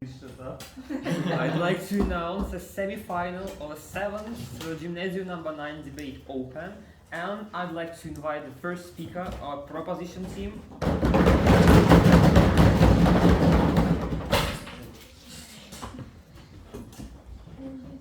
I'd like to announce a semi-final of a 7th Gymnasium number 9 debate open, and I'd like to invite the first speaker, our proposition team.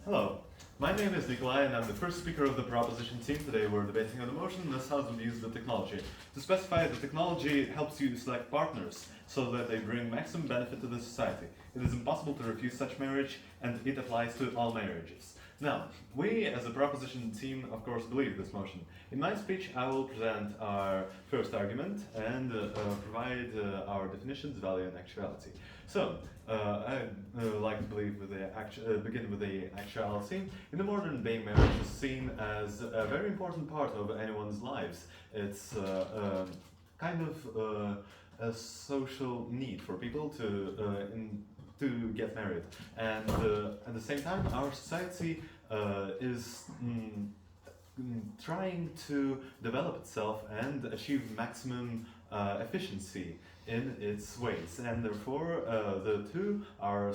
Hello, my name is Nikolai and I'm the first speaker of the proposition team. Today we're debating on the motion, thus how to use the technology. To specify, the technology helps you select partners so that they bring maximum benefit to the society. It is impossible to refuse such marriage, and it applies to all marriages. Now, we as a proposition team of course believe this motion. In my speech I will present our first argument and provide our definitions, value and actuality. So, I'd like to begin with the actuality. In the modern day, marriage is seen as a very important part of anyone's lives. It's kind of a social need for people to get married, and at the same time our society is trying to develop itself and achieve maximum efficiency in its ways, and therefore the two are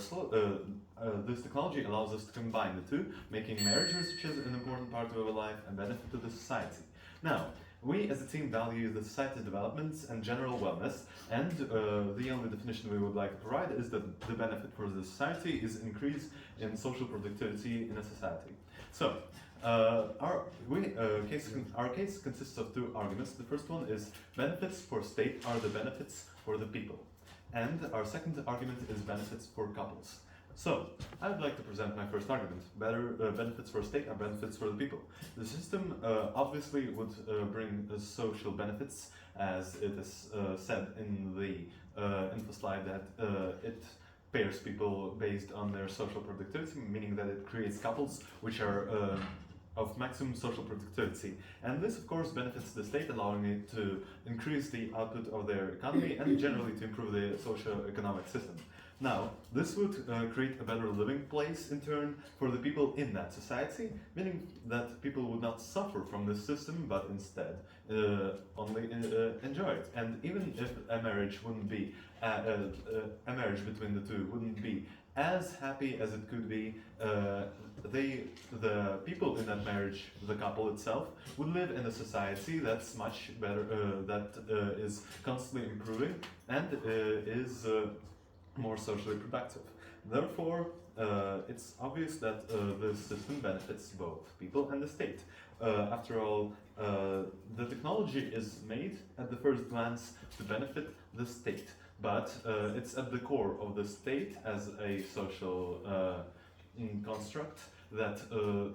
this technology allows us to combine the two, making marriage research an important part of our life and benefit to the society. Now, we as a team value the society's developments and general wellness, and the only definition we would like to provide is that the benefit for the society is increase in social productivity in a society. So, our case consists of two arguments. The first one is benefits for state are the benefits for the people, and our second argument is benefits for couples. So, I would like to present my first argument. Benefits for state are benefits for the people. The system obviously would bring social benefits, as it is said in the info slide that it pairs people based on their social productivity, meaning that it creates couples which are of maximum social productivity. And this of course benefits the state, allowing it to increase the output of their economy and generally to improve the socio-economic system. Now, this would create a better living place in turn for the people in that society, meaning that people would not suffer from this system, but instead only enjoy it. And even if a marriage wouldn't be, a marriage between the two wouldn't be as happy as it could be, the people in that marriage, the couple itself, would live in a society that's much better, that is constantly improving and is more socially productive. Therefore, it's obvious that the system benefits both people and the state. After all, the technology is made at the first glance to benefit the state, but it's at the core of the state as a social construct that the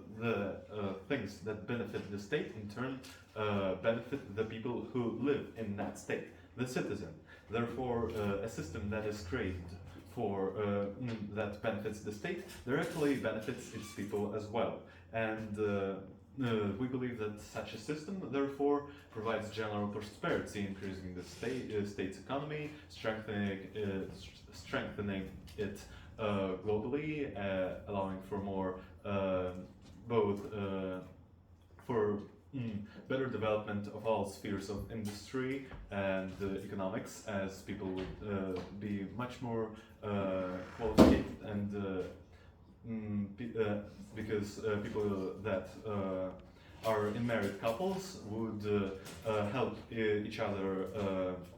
things that benefit the state in turn benefit the people who live in that state, the citizen. Therefore, a system that is created for that benefits the state directly benefits its people as well. And we believe that such a system, therefore, provides general prosperity, increasing the state's economy, strengthening it globally, allowing for more for better development of all spheres of industry and economics, as people would be much more qualified, and because people that are in married couples would help each other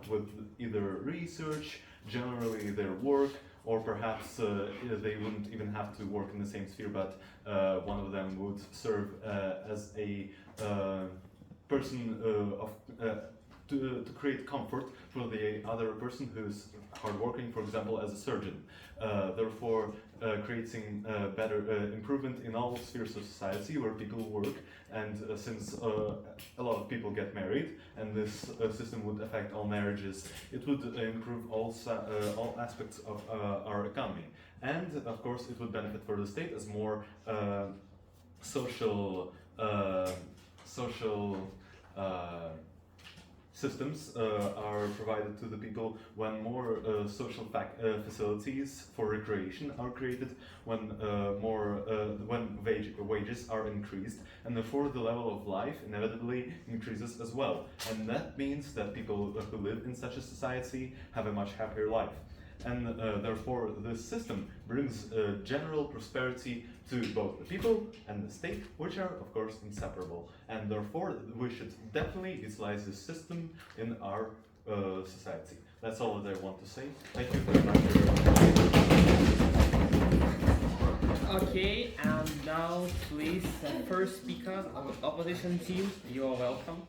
with either research, generally their work, or perhaps they wouldn't even have to work in the same sphere, but one of them would serve as a person to create comfort for the other person who's hardworking, for example, as a surgeon. Therefore, creating better improvement in all spheres of society where people work, and since a lot of people get married, and this system would affect all marriages, it would improve all aspects of our economy. And of course, it would benefit for the state as more social systems are provided to the people when more social facilities for recreation are created, when wages are increased, and therefore the level of life inevitably increases as well. And that means that people who live in such a society have a much happier life. and therefore this system brings general prosperity to both the people and the state, which are of course inseparable, and therefore we should definitely utilize this system in our society. That's all that I want to say. Thank you very much for your attention. Okay, and now please, first speaker of opposition team, you are welcome.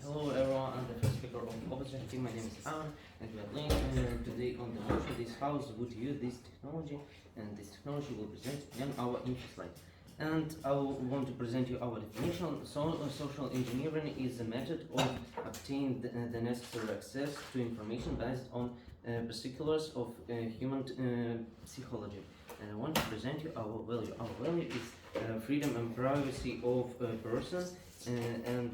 Hello everyone, I'm the first speaker of opposition team. My name is Aaron, and we are playing today on the motion this house would use this technology, and this technology will present in our info slide. And I want to present you our definition. Social engineering is a method of obtaining the necessary access to information based on particulars of human psychology. And I want to present you our value. Our value is freedom and privacy of a person and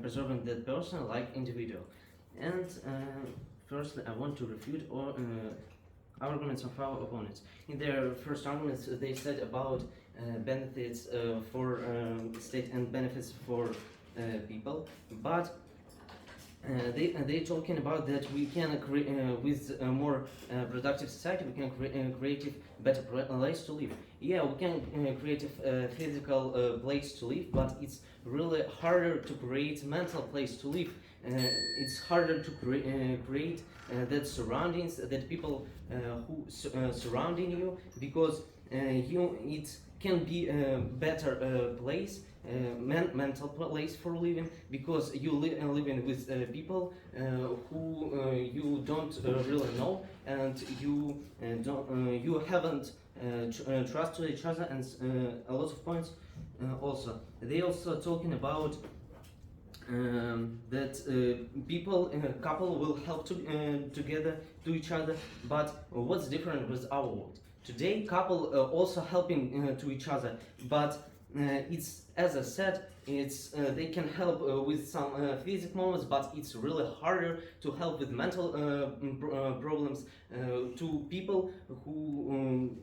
preserving that person like individual. And firstly, I want to refute all arguments of our opponents. In their first arguments, they said about benefits for state and benefits for people, but they talking about that we can create with a more productive society we can create a better place to live. Yeah, we can create a physical place to live, but it's really harder to create mental place to live. It's harder to create that surroundings, that people who surrounding you, because it can be a better place, mental place for living, because you living with people who you don't really know, and you you haven't trust to each other, and a lot of points. Also, they also talking about that people in a couple will help together to each other, but what's different with our world? Today, couple also helping to each other, but it's, as I said, it's they can help with some physical moments, but it's really harder to help with mental problems to people who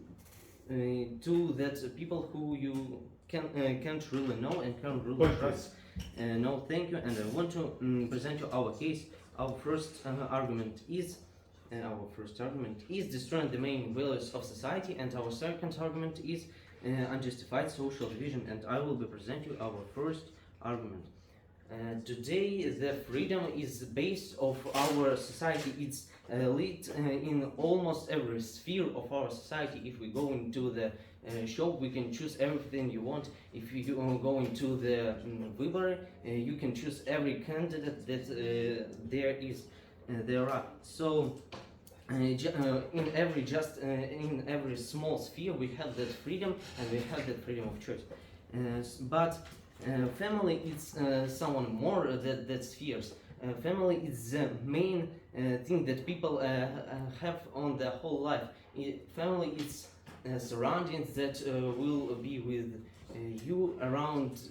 to that people who you can't really know and can't really trust. No, thank you, and I want to present you our case. Our first argument is. Our first argument is destroying the main values of society, and our second argument is unjustified social division. And I will be present you our first argument. Today, the freedom is base of our society. It's lead in almost every sphere of our society. If we go into the shop, we can choose everything you want. If you go into the library, you can choose every candidate that there are. So in every small sphere we have that freedom, and we have that freedom of choice. But family is someone more that spheres. Family is the main thing that people have on their whole life. Family is surroundings that will be with you around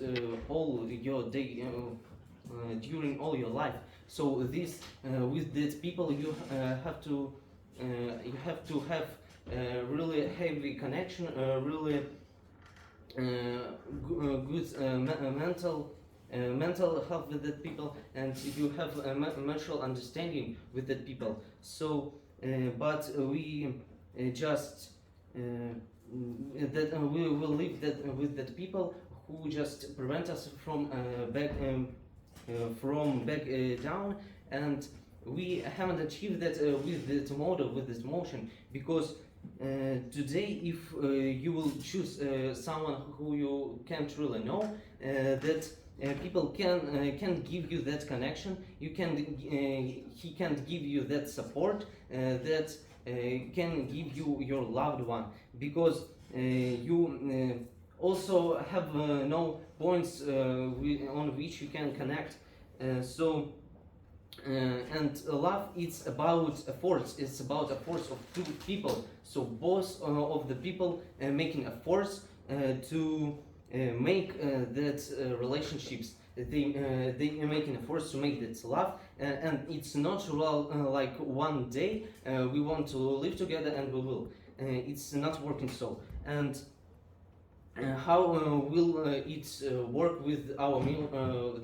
all your day, during all your life. So this with these people you have to have really heavy connection, really good mental health with that people, and you have a mutual understanding with that people. So but we just that we will live that with that people who just prevent us from back down, and we haven't achieved that with this model, with this motion, because today if you will choose someone who you can't really know, that people can give you that connection, you can he can't give you that support that can give you your loved one, because you also have no points on which you can connect. And love, it's about a force. It's about a force of two people. So both of the people making a force to make that relationships. They making a force to make that love, and it's not like one day we want to live together and we will. It's not working so. And how will it work with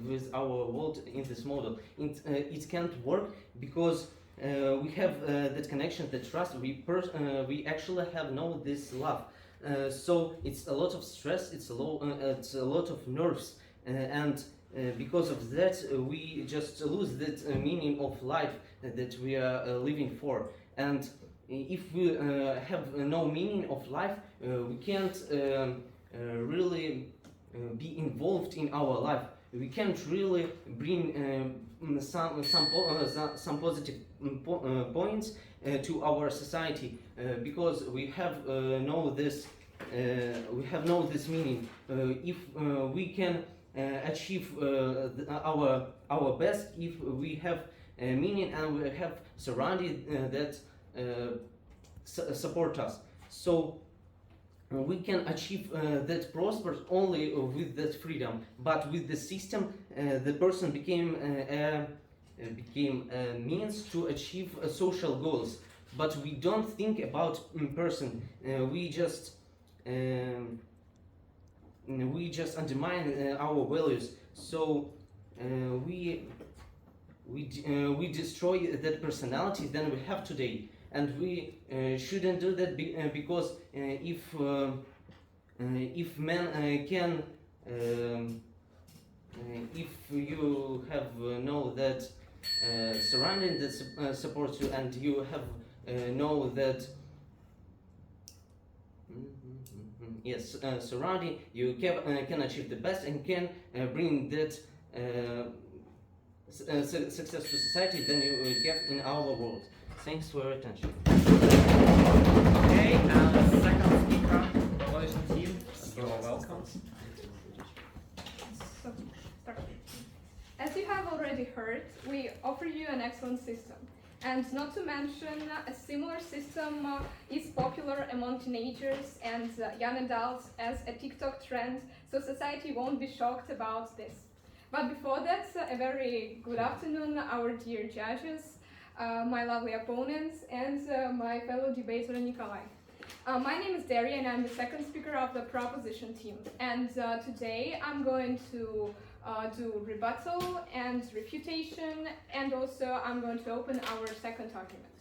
with our world in this model? It can't work because we have that connection, that trust. We actually have no this love. So it's a lot of stress. It's a lot of nerves, and because of that, we just lose that meaning of life that we are living for. And if we have no meaning of life, we can't really be involved in our life. We can't really bring some positive points to our society because we have no this meaning. If we can achieve our best, if we have meaning and we have surrounded that support us, so we can achieve that prosper only with that freedom. But with the system, the person became a means to achieve social goals. But we don't think about person. We just undermine our values. So we destroy that personality that we have today. And we shouldn't do that because if man can, if you have know that surrounding that supports you, and you have know that yes, surrounding you can achieve the best and can bring that success to society, then you get in our world. Thanks for your attention. Okay, and the second speaker, proposition team, you are welcome. So, start. As you have already heard, we offer you an excellent system. And not to mention, a similar system is popular among teenagers and young adults as a TikTok trend, so society won't be shocked about this. But before that, a very good afternoon, our dear judges, my lovely opponents, and my fellow debater Nikolai. My name is Daria and I'm the second speaker of the proposition team. And today I'm going to do rebuttal and refutation, and also I'm going to open our second argument.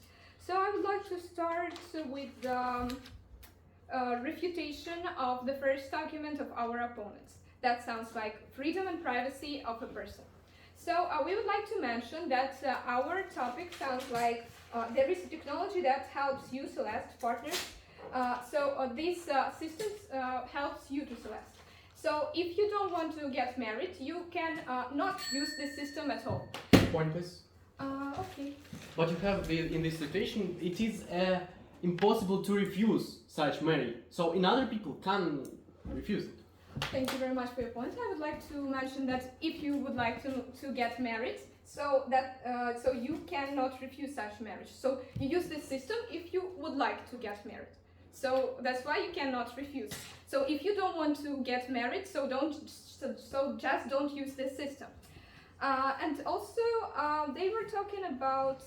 So I would like to start with the refutation of the first argument of our opponents. That sounds like freedom and privacy of a person. So we would like to mention that our topic sounds like there is a technology that helps you select partners. So this system helps you to select. So if you don't want to get married, you can not use this system at all. Point please. Okay. But you have in this situation, it is impossible to refuse such marriage. So in other people can refuse it. Thank you very much for your point. I would like to mention that if you would like to get married, so that so you cannot refuse such marriage. So you use this system if you would like to get married. So that's why you cannot refuse. So if you don't want to get married, so just don't use this system. And also they were talking about.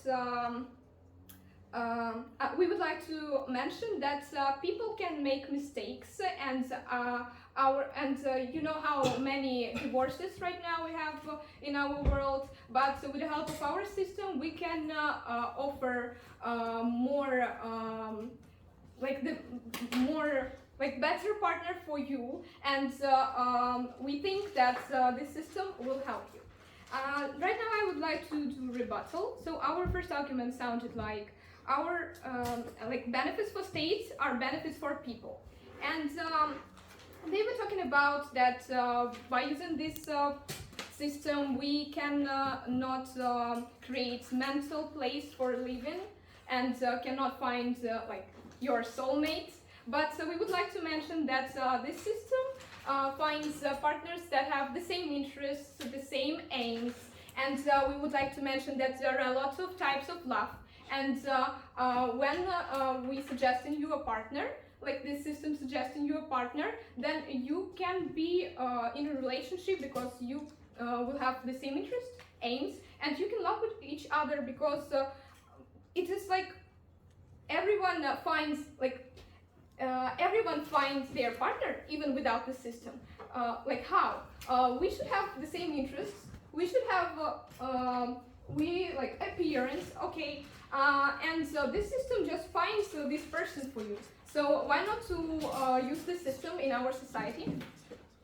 We would like to mention that people can make mistakes, and you know how many divorces right now we have in our world. But with the help of our system, we can offer more better partner for you, and we think that this system will help you. Right now, I would like to do rebuttal. So our first argument sounded like our benefits for states are benefits for people, and they were talking about that by using this system we can not create mental place for living, and cannot find your soulmate. But we would like to mention that this system finds partners that have the same interests, the same aims, and we would like to mention that there are a lot of types of love. And when we suggesting you a partner, like this system suggesting you a partner, then you can be in a relationship because you will have the same interests, aims, and you can love with each other because it is like everyone finds everyone finds their partner even without the system. Like how? We should have the same interests. We should have appearance, okay? And so this system just finds this person for you. So why not to use this system in our society?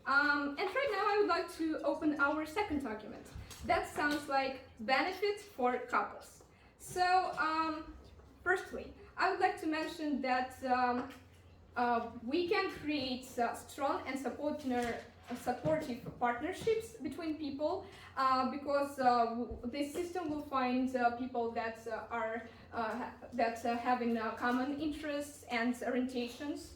And right now I would like to open our second argument. That sounds like benefits for couples. So firstly, I would like to mention that we can create strong and supportive partnerships between people because this system will find people that are having common interests and orientations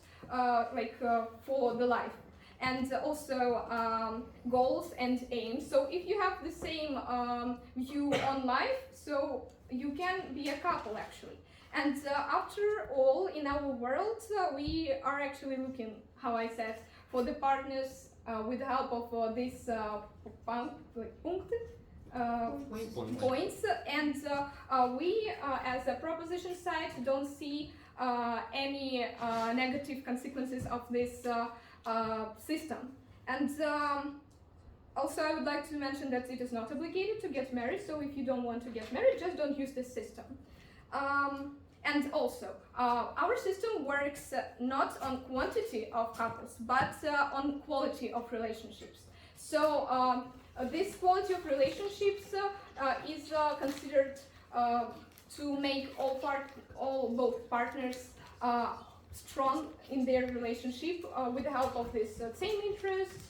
for the life, and also goals and aims. So if you have the same view on life, so you can be a couple actually. And after all, in our world, we are actually looking, how I said, for the partners with the help of these points. And we, as a proposition side, don't see any negative consequences of this system. And also, I would like to mention that it is not obligated to get married. So if you don't want to get married, just don't use this system. And also, our system works not on quantity of couples, but on quality of relationships. So this quality of relationships is considered to make both partners strong in their relationship with the help of this same interests,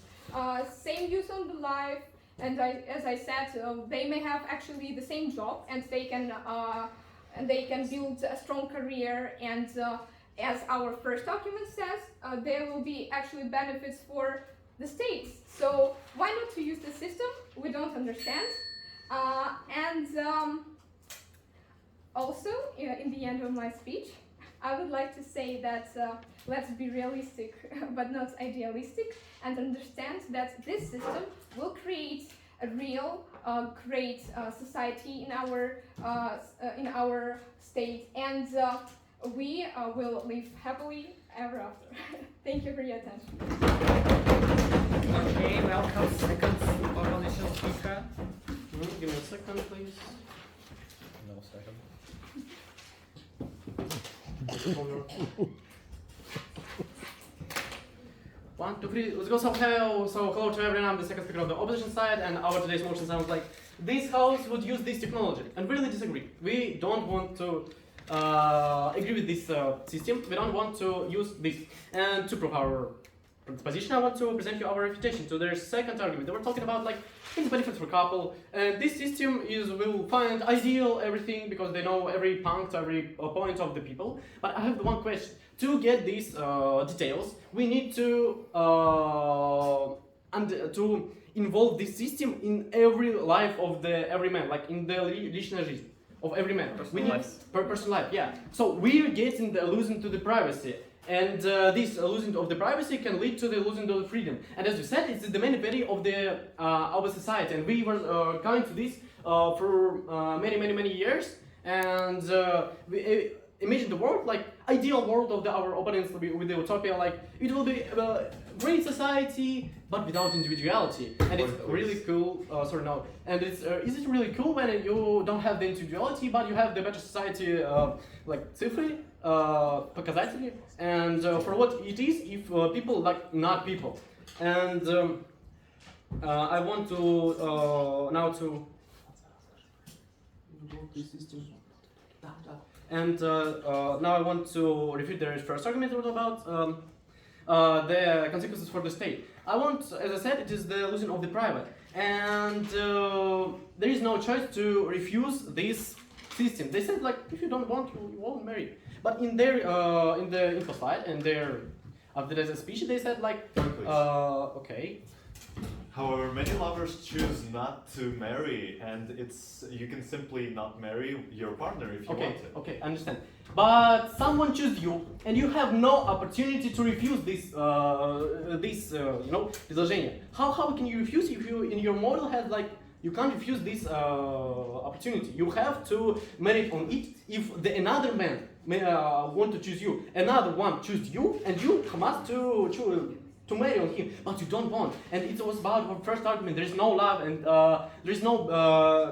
same views on the life, and as I said, they may have actually the same job, and they can build a strong career, and as our first document says, there will be actually benefits for the states. So why not to use the system? We don't understand. Also, in the end of my speech, I would like to say that let's be realistic but not idealistic, and understand that this system will create a real great society in our state, and we will live happily ever after. Thank you for your attention. Okay, welcome second opposition speaker. Give me a second, please. No second. One, two, three, let's go. So hello to everyone. I'm the second speaker of the opposition side, and our today's motion sounds like this house would use this technology, and we really disagree. We don't want to agree with this system. We don't want to use this. And to prove our position, I want to present you our refutation to their second argument. They were talking about like its benefits for couple, and this system will find ideal everything because they know every point of the people. But I have the one question. To get these details, we need to involve this system in every life of every man, like in the relationship of every man. We need per person life, yeah. So we're getting the losing to the privacy, and this losing of the privacy can lead to the losing of the freedom. And as you said, it's the main value of our society, and we were coming to this for many years, and we imagine the world like ideal world of our opponents with the utopia, like it will be a great society but without individuality, and it's really cool. And it's is it really cool when you don't have the individuality but you have the better society, like цифры, показатели, and for what it is if people like not people. And I want to now to and now I want to refute their first argument about the consequences for the state. As I said, it is the losing of the private, and there is no choice to refuse this system. They said like if you don't want, you won't marry. But in their in the info slide and after the speech, they said like okay. However, many lovers choose not to marry, and you can simply not marry your partner if you want to. Okay, understand. But someone chooses you, and you have no opportunity to refuse this предложение. How can you refuse if you in your model has like You can't refuse this opportunity. You have to merit on it. If another man want to choose you, another one choose you, and you must to marry on him, but you don't want. And it was about our first argument. There is no love and there is no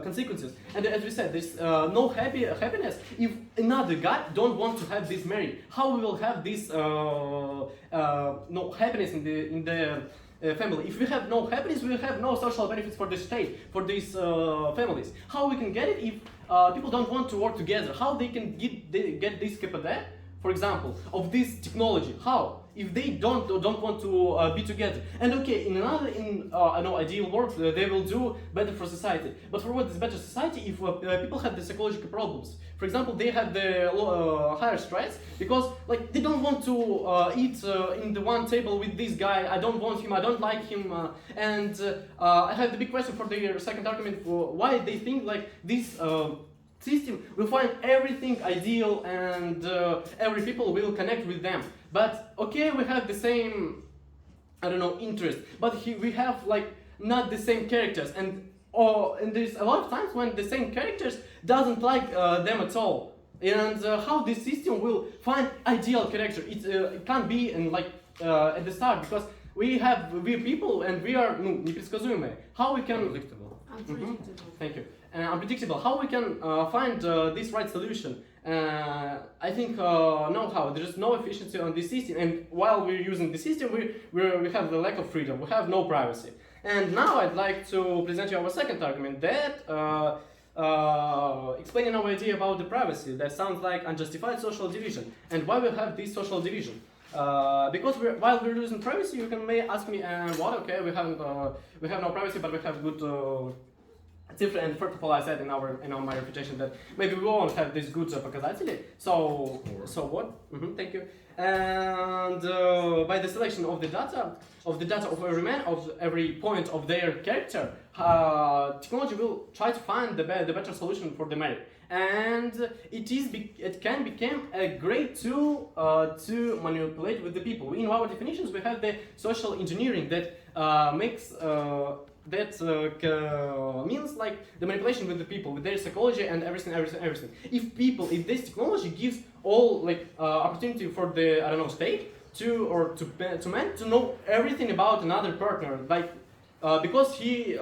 consequences. And as we said, there's no happiness if another guy don't want to have this married. How we will have this no happiness in the family? If we have no happiness, we will have no social benefits for the state, for these families. How we can get it if people don't want to work together? How they can get this capacity, for example, of this technology? How? If they don't want to be together. And okay, in I know ideal world, they will do better for society. But for what is better society if people have the psychological problems? For example, they have the higher stress because like they don't want to eat in the one table with this guy. I don't want him. I don't like him. And I have the big question for the second argument: for why they think like this. System will find everything ideal and every people will connect with them. But okay, we have the same, I don't know, interest, but we have like not the same characters, and there's a lot of times when the same characters doesn't like them at all. And how this system will find ideal character? It can't be in like at the start because we people and we are непредсказуемые. How we can Unpredictable. Unpredictable. Thank you. Unpredictable. How we can find this right solution? I think know how. There is no efficiency on this system, and while we're using the system, we have the lack of freedom. We have no privacy. And now I'd like to present you our second argument that explaining our idea about the privacy that sounds like unjustified social division and why we have this social division. Because while we're losing privacy, you may ask me, what? Okay, we have no privacy, but we have good. And first of all, I said in my reputation that maybe we won't have this good показатели. So what? Thank you. And by the selection of the data of every man, of every point of their character, technology will try to find the better solution for the marriage. And it can become a great tool to manipulate with the people. In our definitions, we have the social engineering that makes. Means like the manipulation with the people, with their psychology and everything. If this technology gives all like opportunity for the state to men to know everything about another partner, like because he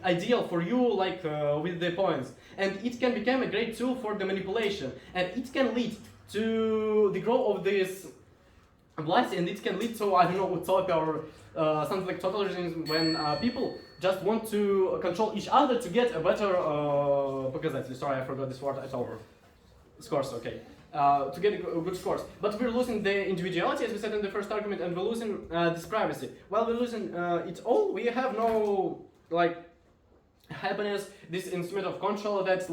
ideal for you, like with the points, and it can become a great tool for the manipulation, and it can lead to the growth of this blight, and it can lead to utopia or something like totalitarianism when people just want to control each other to get a better показатели. Sorry, I forgot this word at all. Scores, okay. To get a good scores. But we're losing the individuality, as we said in the first argument, and we're losing this privacy. While we're losing it all, we have no like happiness, this instrument of control that's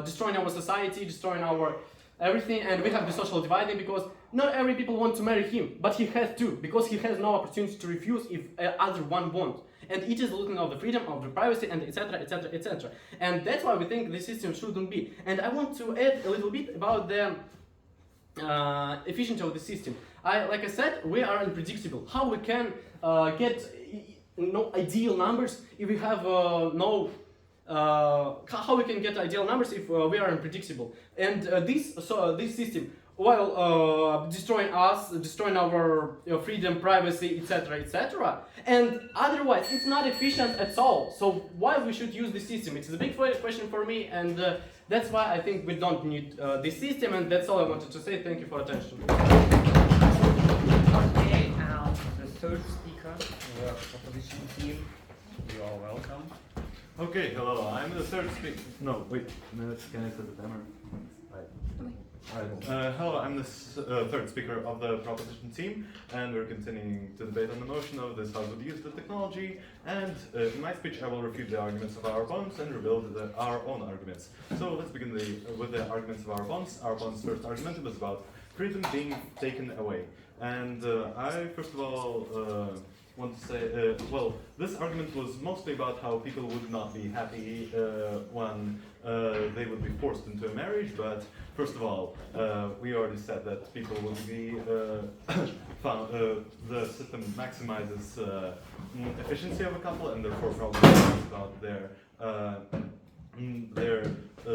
destroying our society, destroying our everything, and we have the social dividing because not every people want to marry him, but he has to, because he has no opportunity to refuse if other one won't. And it is looking of the freedom, of the privacy, and etc, etc, etc. And that's why we think the system shouldn't be. And I want to add a little bit about the efficiency of the system. Like I said, we are unpredictable. How we can get no ideal numbers if we have no how we can get ideal numbers if we are unpredictable? And this system, while destroying us, destroying our freedom, privacy, etc., etc., and otherwise it's not efficient at all. So why we should use this system? It's a big question for me, and that's why I think we don't need this system. And that's all I wanted to say. Thank you for attention. Okay, and the third speaker, the opposition team, you are welcome. Okay, hello, I'm the third speaker. No, wait, can I set the timer? Hello, I'm the third speaker of the proposition team, and we're continuing to debate on the motion of this House would use the technology, and in my speech I will refute the arguments of our opponents and rebuild our own arguments. So let's begin with the arguments of our opponents. Our opponent's first argument was about freedom being taken away. And I, first of all, want to say, well, this argument was mostly about how people would not be happy when they would be forced into a marriage, but first of all, we already said that people would be found, the system maximizes efficiency of a couple and therefore probably about their their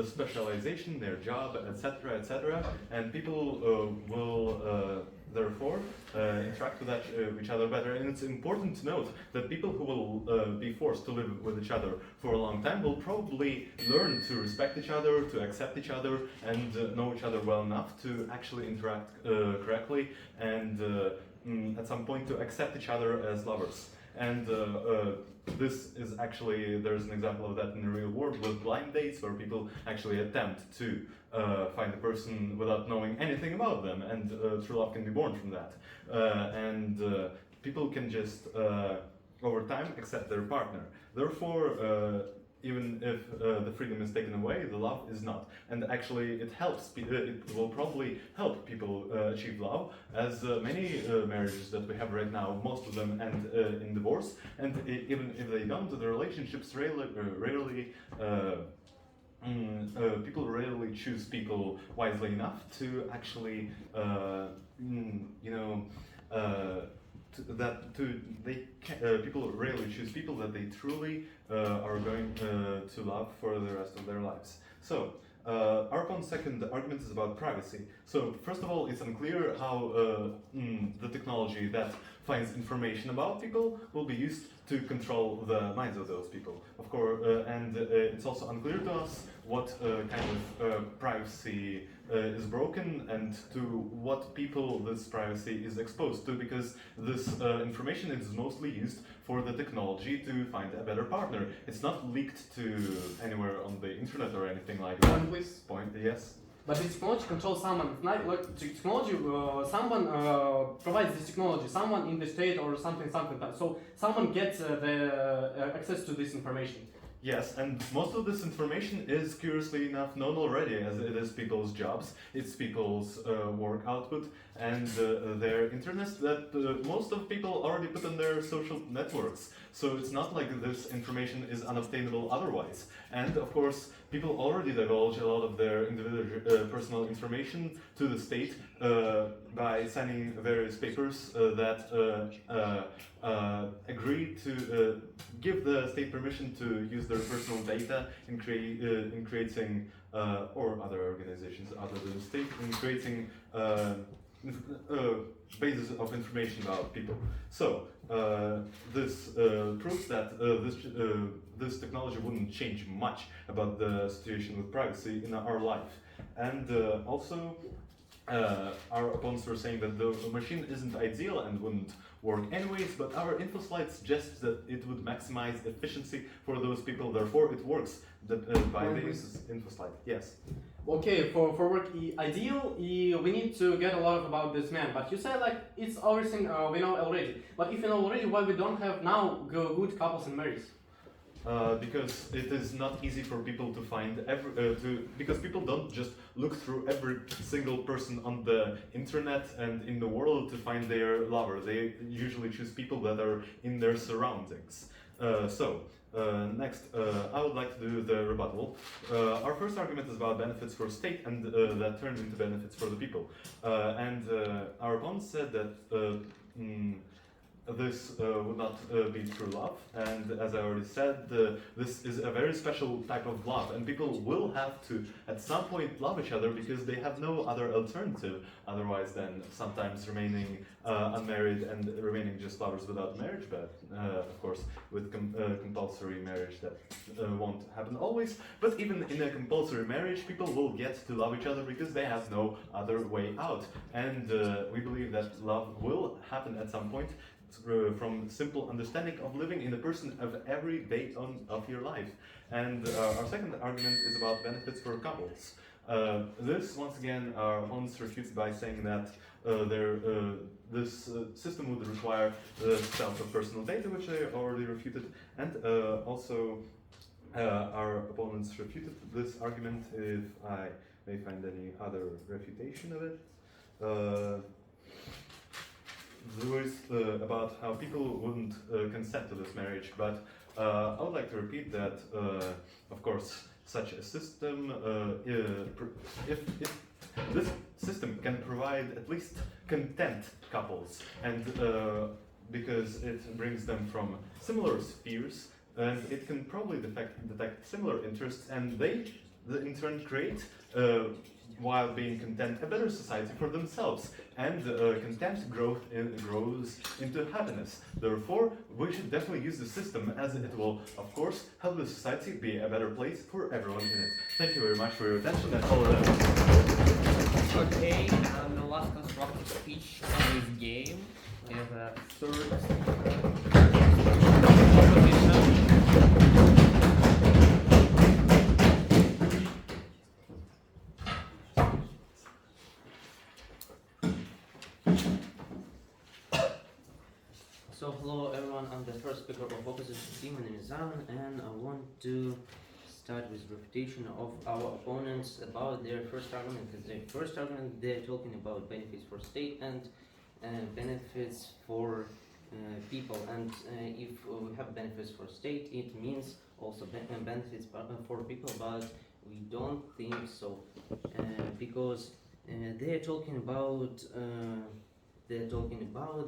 specialization, their job, etc., etc., and people will therefore interact with each other better. And it's important to note that people who will be forced to live with each other for a long time will probably learn to respect each other, to accept each other, and know each other well enough to actually interact correctly, and at some point to accept each other as lovers. And this is actually, there's an example of that in the real world with blind dates, where people actually attempt to find a person without knowing anything about them, and true love can be born from that. And people can just, over time, accept their partner. Therefore, even if the freedom is taken away, the love is not. And actually, it helps. It will probably help people achieve love, as many marriages that we have right now, most of them end in divorce. And even if they don't, the relationships rarely. People rarely choose people wisely enough to actually, people rarely choose people that they truly are going to love for the rest of their lives. So, our opponent's second argument is about privacy. So, first of all, it's unclear how the technology that finds information about people will be used to control the minds of those people. Of course, and it's also unclear to us what kind of privacy is broken, and to what people this privacy is exposed to, because this information is mostly used for the technology to find a better partner. It's not leaked to anywhere on the internet or anything like that. Point, please. Point, yes. But this technology controls someone. Like technology, someone provides this technology. Someone in the state or something. So someone gets the access to this information. Yes, and most of this information is, curiously enough, known already, as it is people's jobs, it's people's work output, and their interests that most of people already put on their social networks. So it's not like this information is unobtainable otherwise. And of course, people already divulge a lot of their individual personal information to the state by signing various papers that agree to give the state permission to use their personal data in creating, or other organizations other than the state, in creating bases of information about people. So this proves that this technology wouldn't change much about the situation with privacy in our life. And also, our opponents were saying that the machine isn't ideal and wouldn't work anyways, but our info slide suggests that it would maximize efficiency for those people, therefore it works by the info slide. Yes. Okay, for work ideal, we need to get a lot about this man. But you said like it's everything we know already. But if you know already, why we don't have now good couples and marriages? Because it is not easy for people to find because people don't just look through every single person on the internet and in the world to find their lover. They usually choose people that are in their surroundings. Next, I would like to do the rebuttal. Our first argument is about benefits for state, and that turns into benefits for the people. Our opponent said that this would not be true love, and as I already said, this is a very special type of love, and people will have to at some point love each other because they have no other alternative otherwise than sometimes remaining unmarried and remaining just lovers without marriage, but of course with compulsory marriage that won't happen always. But even in a compulsory marriage, people will get to love each other because they have no other way out, and we believe that love will happen at some point from simple understanding of living in the person of every day of your life. And our second argument is about benefits for couples. This, once again, our opponents refutes by saying that this system would require the self of personal data, which they already refuted, and also our opponents refuted this argument, if I may find any other refutation of it. There is about how people wouldn't consent to this marriage, but I would like to repeat that, of course, such a system, if this system can provide at least content couples, and because it brings them from similar spheres, and it can probably detect similar interests, and they, in turn, create, while being content, a better society for themselves. And content grows into happiness. Therefore, we should definitely use the system, as it will, of course, help the society be a better place for everyone in it. Thank you very much for your attention, and all of that. Okay, and the last constructive speech on this game is a third proposition. So hello everyone, I'm the first speaker of opposition team. My name is Alan, and I want to start with refutation of our opponents about their first argument. Their first argument, they're talking about benefits for state and benefits for people. And if we have benefits for state, it means also benefits for people, but we don't think so, because they're talking about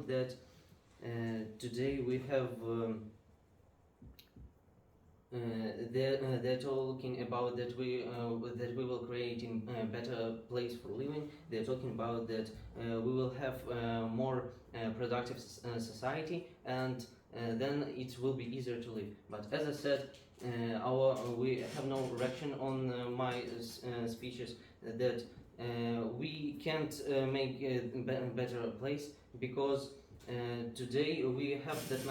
that. Today we have they're talking about that we will create a better place for living. They're talking about that we will have more productive society, and then it will be easier to live. But as I said, we have no reaction on my speeches that we can't make a better place, because today we have that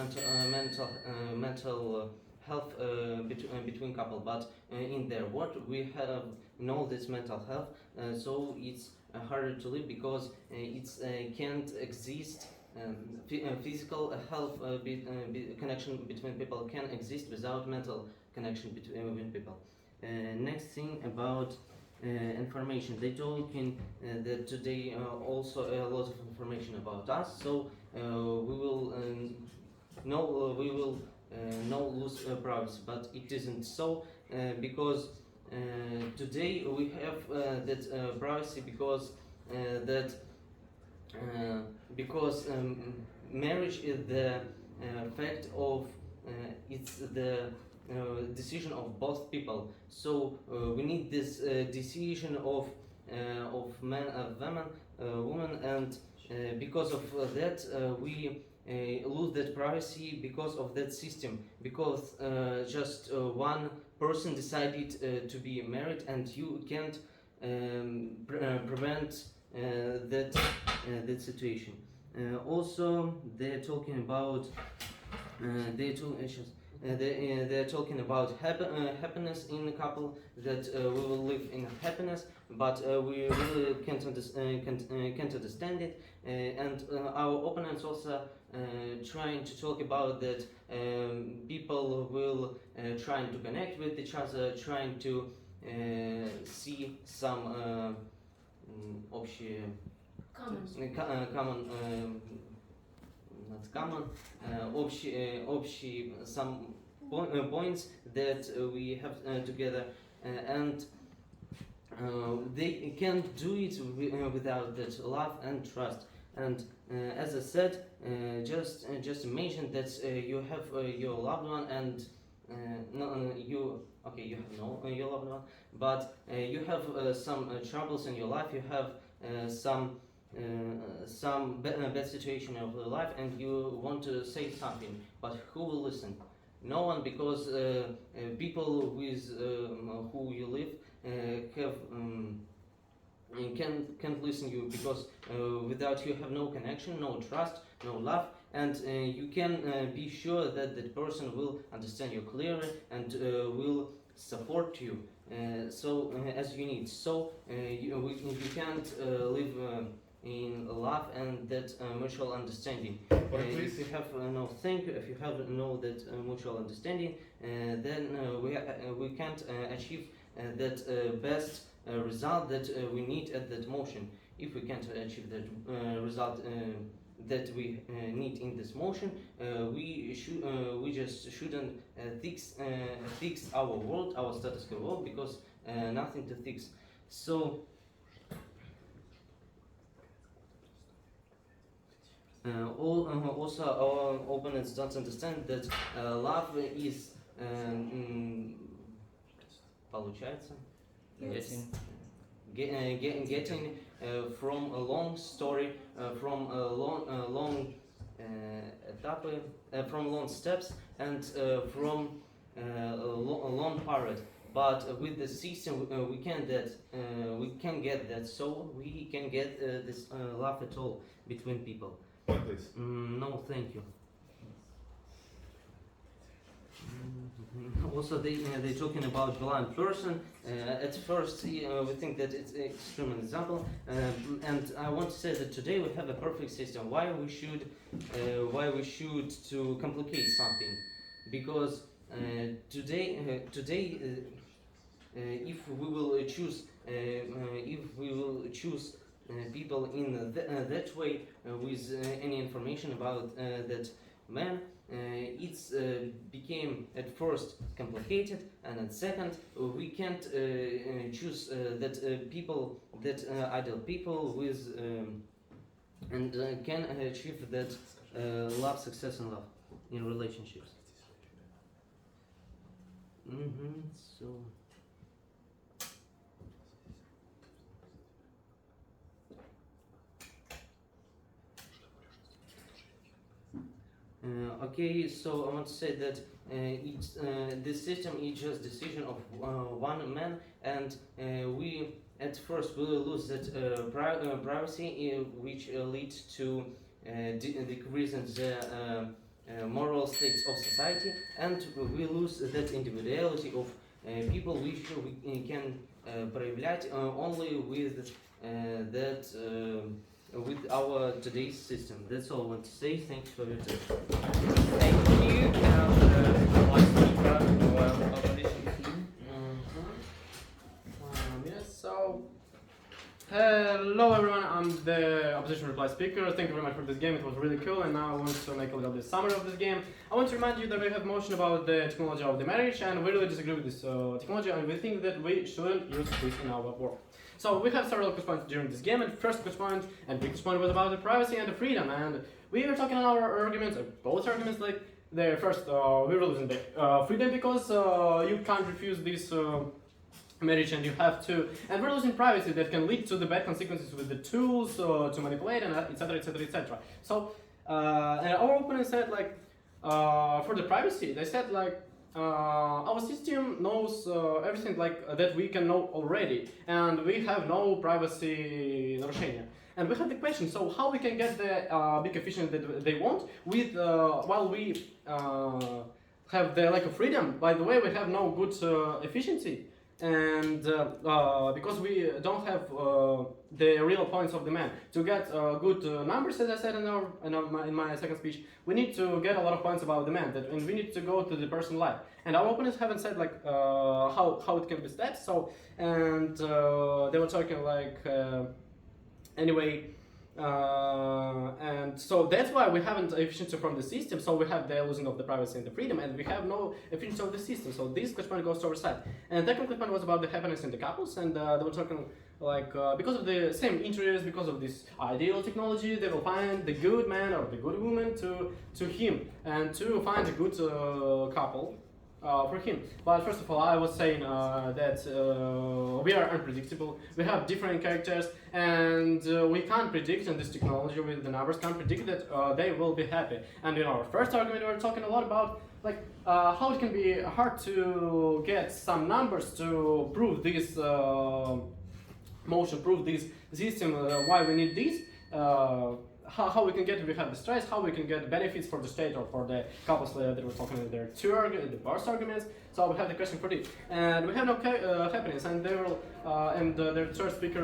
mental health between couple, but in their work we have no this mental health, so it's harder to live, because it can't exist. Physical health connection between people can exist without mental connection between people. Next thing about information, they talking that today also a lot of information about us, so we will no lose privacy, but it isn't so, because today we have that privacy, because marriage is the fact of it's the decision of both people. So we need this decision of woman, and because of that we lose that privacy because of that system, because just one person decided to be married, and you can't prevent that situation. Also, they're talking about they're talking about happiness in a couple, that we will live in happiness, but we really can't understand it. And our opponents also trying to talk about that people will trying to connect with each other, trying to see some общие общие some points that we have together, and they can't do it without that love and trust. And as I said, just mention that you have your loved one, and you have no your loved one, but you have some troubles in your life. You have some bad situation of your life, and you want to say something, but who will listen? No one, because people with who you live have can't listen you, because without you have no connection, no trust, no love, and you can be sure that that person will understand you clearly and will support you as you need. So you can't live in love and that mutual understanding. If you have no thank you, if you have no that mutual understanding, then we can't achieve that best result that we need at that motion. If we can't achieve that result that we need in this motion, we just shouldn't fix our world, our status quo world, because nothing to fix. So also our opponents don't understand that love is получается Getting. getting from a long story, from a long etapy, from long steps, and from a long period. But with the system, we can get that. So we can get this love at all between people. Point, please. No, thank you. Also, they're talking about blind person. At first, we think that it's an extreme example, and I want to say that today we have a perfect system. Why we should to complicate something? Because today, if we will choose people in that way with any information about that man. It's became at first complicated, and at second we can't choose that people, that ideal people with and can achieve that love, success, and love in relationships. So. Okay, so I want to say that this system is just decision of one man, and we at first will lose that privacy, which leads to decreasing the moral states of society, and we lose that individuality of people, which we can проявлять only with that. With our today's system. That's all I want to say. Thanks for your time. Thank you. And last speaker, opposition team. Yes, so hello everyone, I'm the opposition reply speaker. Thank you very much for this game, it was really cool, and now I want to make a little bit summary of this game. I want to remind you that we have motion about the technology of the marriage, and we really disagree with this technology, and we think that we shouldn't use this in our work. So we have several quick points during this game, and the first quick point and biggest point was about the privacy and the freedom, and we were talking in our arguments, both arguments, like the first, we were losing the freedom because you can't refuse this marriage and you have to, and we're losing privacy that can lead to the bad consequences with the tools to manipulate, and etc, etc, etc. So and our opponent said like for the privacy, they said like our system knows everything like that we can know already, and we have no privacy нарушения. And we have the question: so how we can get the big efficiency that they want with while we have the lack of freedom? By the way, we have no good efficiency, and because we don't have the real points of the man to get good numbers, as I said in my second speech, we need to get a lot of points about the man, and we need to go to the personal life. And our opponents haven't said like how it can be stepped. So, and they were talking like anyway. And so that's why we haven't efficiency from the system, so we have the losing of the privacy and the freedom, and we have no efficiency of the system, so this question goes to our side. And the second question was about the happiness in the couples, and they were talking like because of the same interest, because of this ideal technology, they will find the good man or the good woman to him, and to find a good couple for him. But first of all, I was saying that we are unpredictable, we have different characters, and we can't predict in this technology with the numbers, can't predict that they will be happy. And in our first argument, we were talking a lot about like how it can be hard to get some numbers to prove this motion, prove this system, why we need this. How we can get, we have the stress, how we can get benefits for the state or for the couples that we're talking about their the first arguments. So we have the question for this, and we have no happiness, and they will and the third speaker,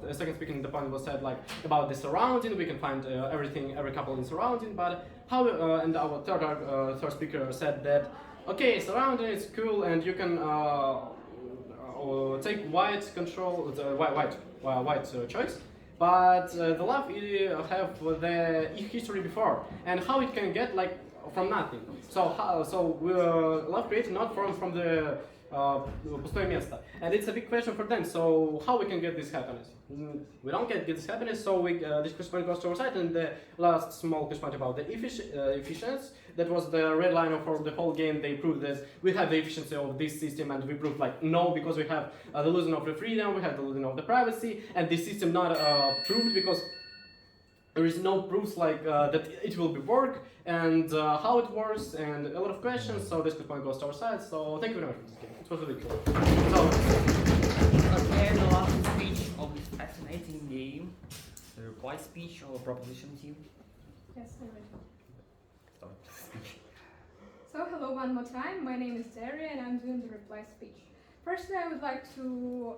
the second speaker in the point was said like about the surrounding. We can find everything, every couple in surrounding, but how and our third speaker said that okay, surrounding is cool, and you can take white control, the white choice. But the love have the history before, and how it can get like from nothing. So love created not from the пустое место. And it's a big question for them. So how we can get this happiness? We don't get this happiness. So this question goes to our side. And the last small question about the efficiency. That was the red line for the whole game. They proved that we have the efficiency of this system, and we proved like no, because we have the losing of the freedom, we have the losing of the privacy, and this system not proved because there is no proofs like that it will be work and how it works, and a lot of questions. So this point goes to our side. So thank you very much for this game. It was really cool. So Okay, the last speech of this fascinating game, the reply speech of proposition team. Yes, I'm ready. Start speech. So hello one more time, my name is Daria and I'm doing the reply speech. Firstly, I would like to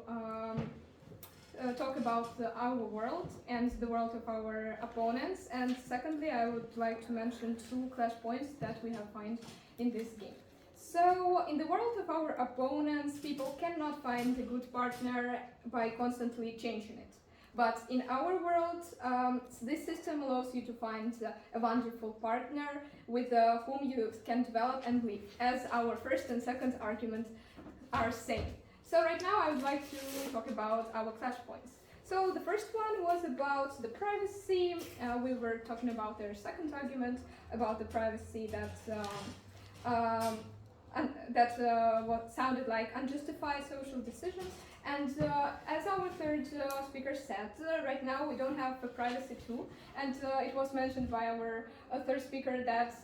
talk about our world and the world of our opponents, and secondly I would like to mention two clash points that we have found in this game. So in the world of our opponents, people cannot find a good partner by constantly changing it. But in our world, this system allows you to find a wonderful partner with whom you can develop and live, as our first and second argument are saying. So right now I would like to talk about our clash points. So the first one was about the privacy. We were talking about their second argument about the privacy what sounded like unjustified social decisions. And as our third speaker said, right now we don't have a privacy too. And it was mentioned by our third speaker that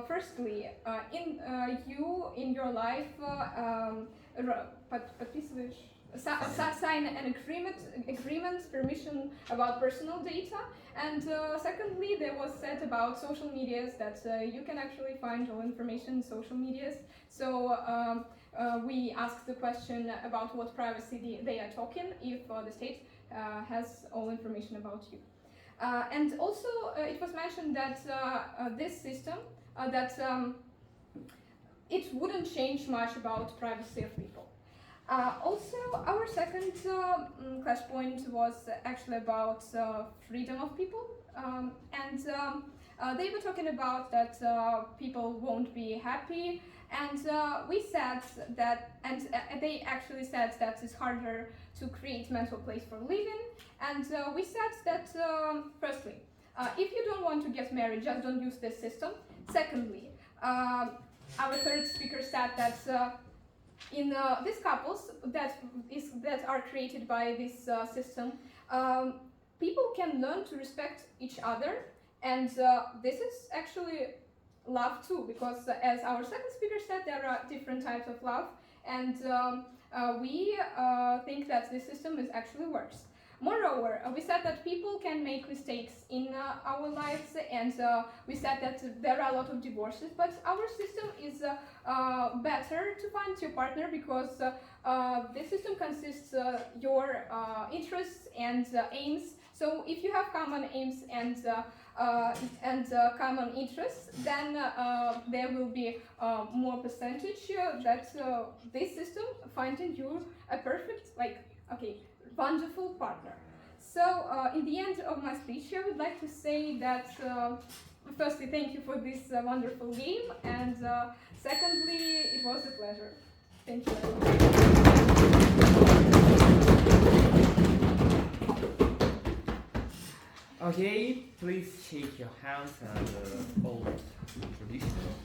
firstly, in your life, sign an agreement, permission about personal data. And secondly, there was said about social medias that you can actually find all information in social medias. So we asked the question about what privacy they are talking if the state has all information about you. And also it was mentioned that this system, it wouldn't change much about privacy of people. Also, our second clash point was actually about freedom of people, and they were talking about that people won't be happy, and we said that, and they actually said that it's harder to create mental place for living, and we said that firstly, if you don't want to get married, just don't use this system. Secondly, our third speaker said that in these couples that are created by this system, people can learn to respect each other, and this is actually love too, because as our second speaker said, there are different types of love, and we think that this system is actually works. Moreover, we said that people can make mistakes in our lives, and we said that there are a lot of divorces, but our system is better to find your partner, because this system consists your interests and aims. So if you have common aims and common interests, then there will be more percentage that this system finding you a perfect, wonderful partner. So in the end of my speech, I would like to say that firstly, thank you for this wonderful game, and secondly, it was a pleasure. Thank you very much. Okay, please shake your hands and hold traditional.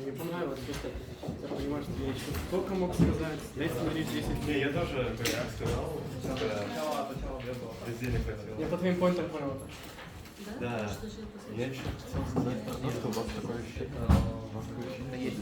мне понравилось, я понимаю, что я еще столько мог сказать, 10 смотреть 10. Не, я тоже как сказал, везде не хватило. Я по твоим поинтам понял это. Да, я еще хотел сказать про то, что у вас такое ощущение, есть